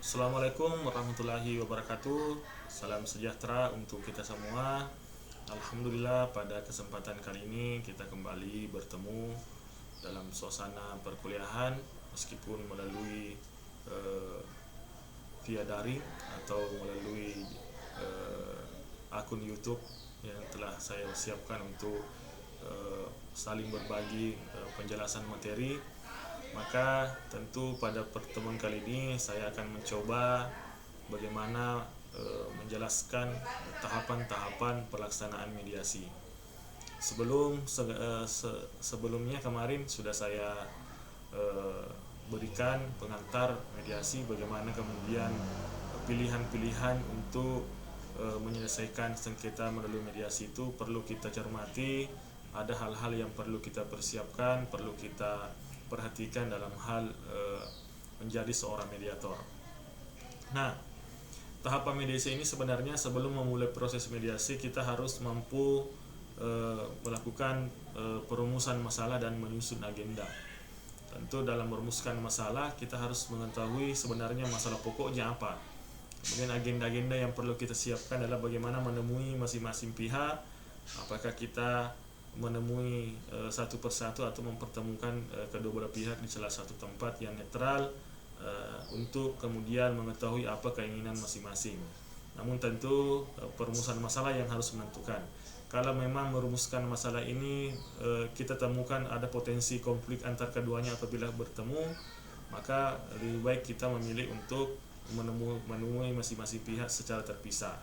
Assalamualaikum warahmatullahi wabarakatuh. Salam sejahtera untuk kita semua. Alhamdulillah, pada kesempatan kali ini kita kembali bertemu dalam suasana perkuliahan meskipun melalui via daring atau melalui akun YouTube yang telah saya siapkan untuk saling berbagi penjelasan materi. Maka tentu pada pertemuan kali ini saya akan mencoba bagaimana menjelaskan tahapan-tahapan pelaksanaan mediasi. Sebelumnya kemarin sudah saya berikan pengantar mediasi, bagaimana kemudian pilihan-pilihan untuk menyelesaikan sengketa melalui mediasi itu perlu kita cermati. Ada hal-hal yang perlu kita persiapkan, perlu kita perhatikan dalam hal menjadi seorang mediator. Nah, tahapan mediasi ini sebenarnya sebelum memulai proses mediasi kita harus mampu melakukan perumusan masalah dan menyusun agenda. Tentu dalam merumuskan masalah kita harus mengetahui sebenarnya masalah pokoknya apa. Kemudian agenda-agenda yang perlu kita siapkan adalah bagaimana menemui masing-masing pihak. Apakah kita menemui satu persatu atau mempertemukan kedua belah pihak di salah satu tempat yang netral untuk kemudian mengetahui apa keinginan masing-masing. Namun tentu perumusan masalah yang harus menentukan. Kalau memang merumuskan masalah ini kita temukan ada potensi konflik antar keduanya apabila bertemu, maka lebih baik kita memilih untuk menemui masing-masing pihak secara terpisah.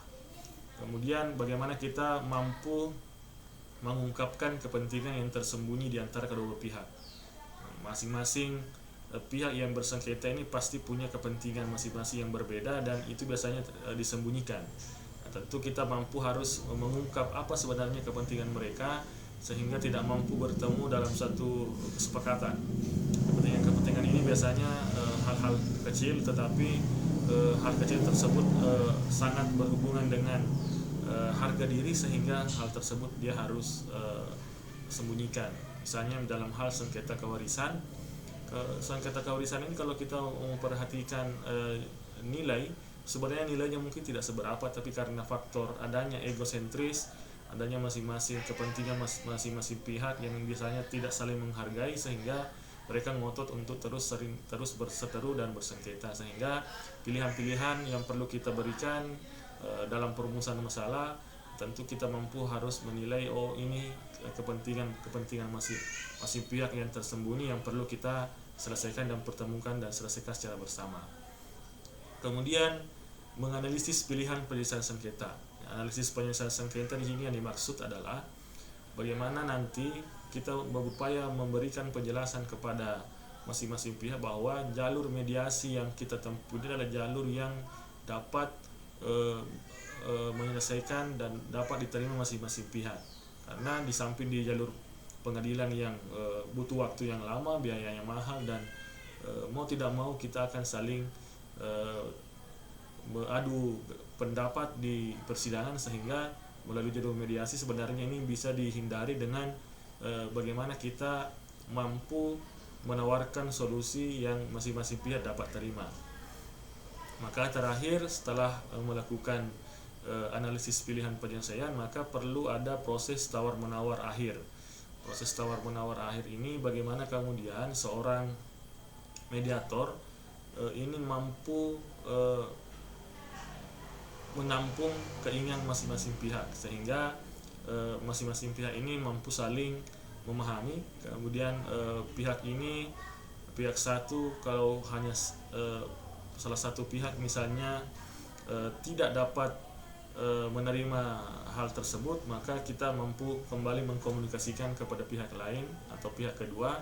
Kemudian bagaimana kita mampu mengungkapkan kepentingan yang tersembunyi di antara kedua pihak. Masing-masing pihak yang bersengketa ini pasti punya kepentingan masing-masing yang berbeda dan itu biasanya disembunyikan. Tentu kita mampu harus mengungkap apa sebenarnya kepentingan mereka sehingga tidak mampu bertemu dalam satu kesepakatan. Kepentingan ini biasanya hal-hal kecil, tetapi hal kecil tersebut sangat berhubungan dengan harga diri sehingga hal tersebut dia harus sembunyikan. Misalnya dalam hal sengketa kewarisan. Sengketa kewarisan ini kalau kita memperhatikan nilai, sebenarnya nilainya mungkin tidak seberapa, tapi karena faktor adanya egosentris, adanya masing-masing kepentingan masing-masing pihak yang biasanya tidak saling menghargai, sehingga mereka ngotot untuk terus berseteru dan bersengketa, sehingga pilihan-pilihan yang perlu kita berikan dalam perumusan masalah tentu kita mampu harus menilai, oh ini kepentingan masing pihak yang tersembunyi yang perlu kita selesaikan dan pertemukan dan selesaikan secara bersama. Kemudian menganalisis pilihan penyelesaian sengketa. Analisis penyelesaian sengketa di sini yang dimaksud adalah bagaimana nanti kita berupaya memberikan penjelasan kepada masing-masing pihak bahwa jalur mediasi yang kita tempuh ini adalah jalur yang dapat menyelesaikan dan dapat diterima masing-masing pihak. Karena di samping di jalur pengadilan yang butuh waktu yang lama, biayanya mahal, dan mau tidak mau kita akan saling beradu pendapat di persidangan, sehingga melalui jalur mediasi sebenarnya ini bisa dihindari dengan bagaimana kita mampu menawarkan solusi yang masing-masing pihak dapat terima. Maka terakhir setelah melakukan analisis pilihan penyelesaian, maka perlu ada proses tawar-menawar akhir. Proses tawar-menawar akhir ini bagaimana kemudian seorang mediator ini mampu menampung keinginan masing-masing pihak, sehingga masing-masing pihak ini mampu saling memahami. Kemudian pihak satu, kalau hanya salah satu pihak misalnya tidak dapat menerima hal tersebut, maka kita mampu kembali mengkomunikasikan kepada pihak lain atau pihak kedua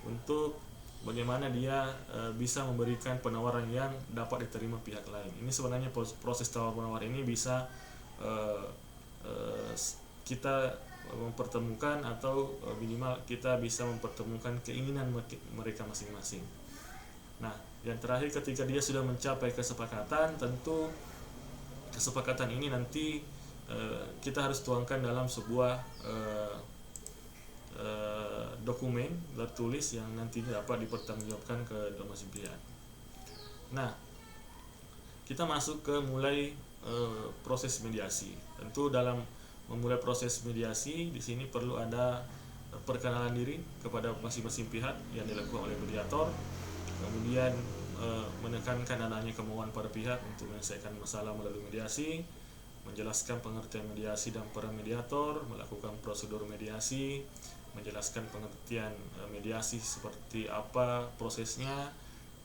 untuk bagaimana dia bisa memberikan penawaran yang dapat diterima pihak lain. Ini sebenarnya proses tawar-menawar ini bisa kita mempertemukan atau minimal kita bisa mempertemukan keinginan mereka masing-masing. Nah, yang terakhir ketika dia sudah mencapai kesepakatan, tentu kesepakatan ini nanti kita harus tuangkan dalam sebuah dokumen tertulis yang nantinya dapat dipertanggungjawabkan ke masing pihak. Nah, kita masuk ke mulai proses mediasi. Tentu dalam memulai proses mediasi di sini perlu ada perkenalan diri kepada masing-masing pihak yang dilakukan oleh mediator, kemudian menekankan adanya kemauan para pihak untuk menyelesaikan masalah melalui mediasi, menjelaskan pengertian mediasi dan peran mediator, melakukan prosedur mediasi, menjelaskan pengertian mediasi seperti apa prosesnya,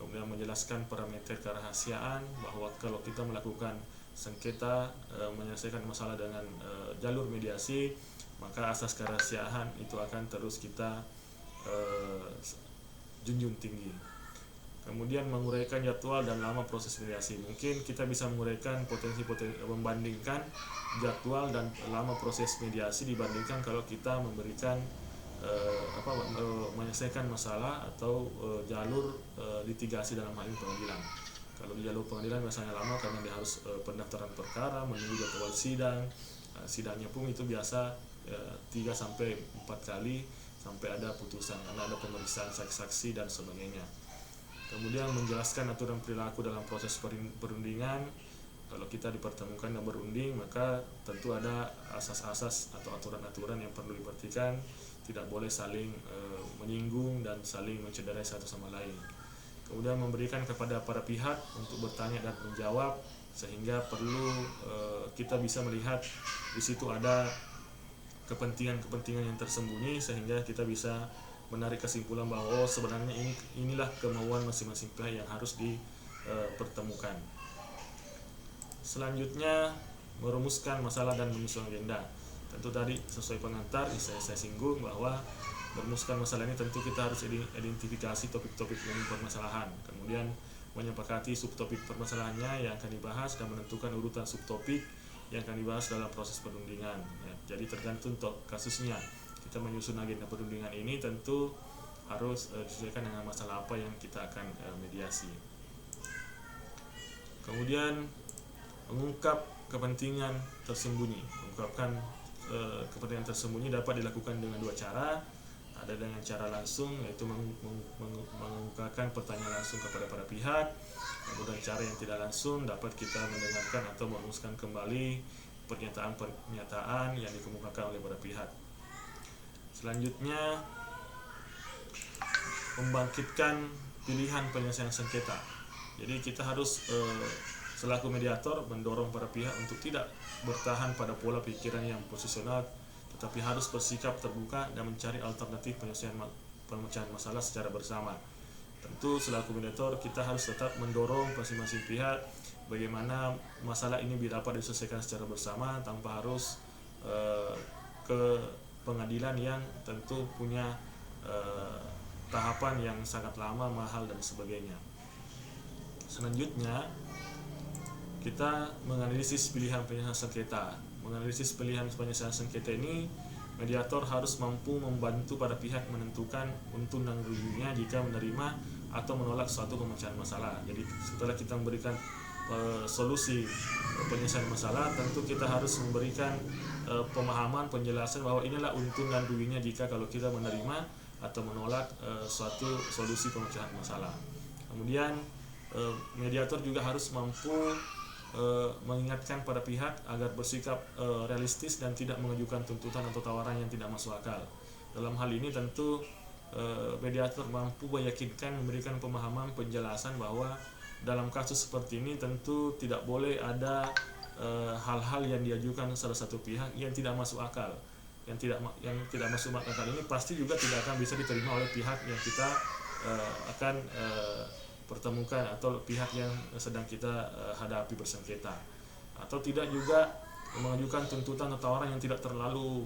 kemudian menjelaskan parameter kerahasiaan, bahwa kalau kita melakukan sengketa menyelesaikan masalah dengan jalur mediasi, maka asas kerahasiaan itu akan terus kita junjung tinggi. Kemudian menguraikan jadwal dan lama proses mediasi. Mungkin kita bisa menguraikan membandingkan jadwal dan lama proses mediasi dibandingkan kalau kita memberikan menyelesaikan masalah atau jalur litigasi dalam hal ini pengadilan. Kalau di jalur pengadilan biasanya lama karena dia harus pendaftaran perkara, menunggu jadwal sidang. Sidangnya pun itu biasa 3 sampai 4 kali sampai ada putusan karena ada pemeriksaan saksi-saksi dan sebagainya. Kemudian menjelaskan aturan perilaku dalam proses perundingan. Kalau kita dipertemukan dan berunding, maka tentu ada asas-asas atau aturan-aturan yang perlu diperhatikan. Tidak boleh saling menyinggung dan saling mencederai satu sama lain. Kemudian memberikan kepada para pihak untuk bertanya dan menjawab, sehingga perlu kita bisa melihat di situ ada kepentingan yang tersembunyi, sehingga kita bisa menarik kesimpulan bahwa sebenarnya inilah kemauan masing-masing pihak yang harus dipertemukan. Selanjutnya merumuskan masalah dan menyusun agenda. Tentu tadi sesuai pengantar saya singgung bahwa merumuskan masalah ini tentu kita harus identifikasi topik-topik umum permasalahan, kemudian menyepakati subtopik permasalahannya yang akan dibahas dan menentukan urutan subtopik yang akan dibahas dalam proses perundingan. Jadi tergantung kasusnya. Kita menyusun agenda perundingan ini tentu harus disesuaikan dengan masalah apa yang kita akan mediasi. Kemudian mengungkap kepentingan tersembunyi. Mengungkapkan kepentingan tersembunyi dapat dilakukan dengan 2 cara. Ada dengan cara langsung, yaitu mengungkapkan pertanyaan langsung kepada para pihak. Kemudian cara yang tidak langsung dapat kita mendengarkan atau merumuskan kembali pernyataan-pernyataan yang dikemukakan oleh para pihak. Selanjutnya membangkitkan pilihan penyelesaian sengketa. Jadi kita harus selaku mediator mendorong para pihak untuk tidak bertahan pada pola pikiran yang posisional, tetapi harus bersikap terbuka dan mencari alternatif pemecahan masalah secara bersama. Tentu selaku mediator kita harus tetap mendorong masing-masing pihak bagaimana masalah ini dapat diselesaikan secara bersama tanpa harus ke pengadilan yang tentu punya tahapan yang sangat lama, mahal dan sebagainya. Selanjutnya kita menganalisis pilihan penyelesaian sengketa. Menganalisis pilihan penyelesaian sengketa ini, mediator harus mampu membantu para pihak menentukan untung dan ruginya jika menerima atau menolak suatu pemecahan masalah. Jadi setelah kita memberikan solusi penyelesaian masalah, tentu kita harus memberikan pemahaman, penjelasan bahwa inilah untung dan ruginya jika kalau kita menerima atau menolak suatu solusi pemecahan masalah. Kemudian mediator juga harus mampu mengingatkan pada pihak agar bersikap realistis dan tidak mengajukan tuntutan atau tawaran yang tidak masuk akal. Dalam hal ini tentu mediator mampu meyakinkan, memberikan pemahaman, penjelasan bahwa dalam kasus seperti ini tentu tidak boleh ada hal-hal yang diajukan salah satu pihak yang tidak masuk akal. Yang tidak masuk akal ini pasti juga tidak akan bisa diterima oleh pihak yang kita akan pertemukan atau pihak yang sedang kita hadapi bersengketa, atau tidak juga mengajukan tuntutan atau tawaran yang tidak terlalu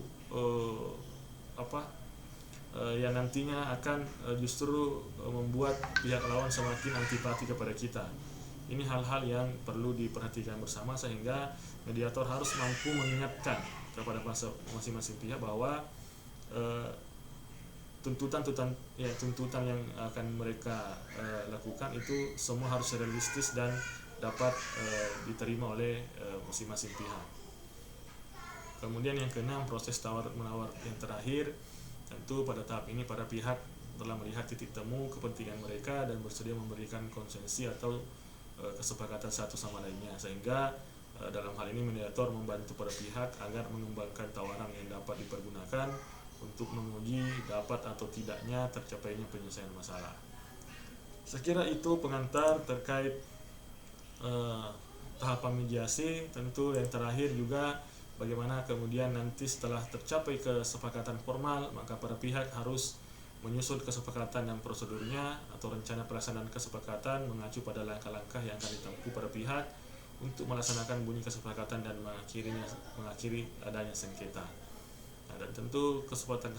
yang nantinya akan justru membuat pihak lawan semakin antipati kepada kita. Ini hal-hal yang perlu diperhatikan bersama, sehingga mediator harus mampu mengingatkan kepada masing-masing pihak bahwa tuntutan yang akan mereka lakukan itu semua harus realistis dan dapat diterima oleh masing-masing pihak. Kemudian yang keenam, proses tawar-menawar yang terakhir. Tentu pada tahap ini para pihak telah melihat titik temu kepentingan mereka dan bersedia memberikan konsesi atau kesepakatan satu sama lainnya, sehingga dalam hal ini mediator membantu para pihak agar mengembangkan tawaran yang dapat dipergunakan untuk menguji dapat atau tidaknya tercapainya penyelesaian masalah. Sekira itu pengantar terkait tahapan mediasi. Tentu yang terakhir juga bagaimana kemudian nanti setelah tercapai kesepakatan formal, maka para pihak harus menyusun kesepakatan dan prosedurnya atau rencana pelaksanaan kesepakatan mengacu pada langkah-langkah yang akan ditempuh para pihak untuk melaksanakan bunyi kesepakatan dan mengakhiri adanya sengketa. Nah, dan tentu kesepakatan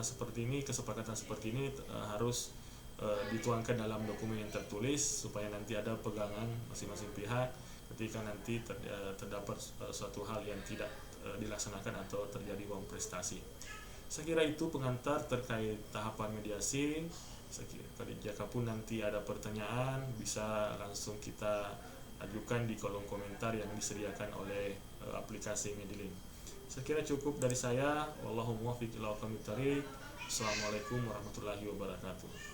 seperti ini harus dituangkan dalam dokumen yang tertulis supaya nanti ada pegangan masing-masing pihak ketika nanti terdapat suatu hal yang tidak dilaksanakan atau terjadi uang prestasi. Saya kira itu pengantar terkait tahapan mediasi. Jika pun nanti ada pertanyaan, bisa langsung kita ajukan di kolom komentar yang disediakan oleh aplikasi Medilink. Saya kira cukup dari saya. Wallahu muwaffiq ila aqwamit thoriq. Assalamualaikum warahmatullahi wabarakatuh.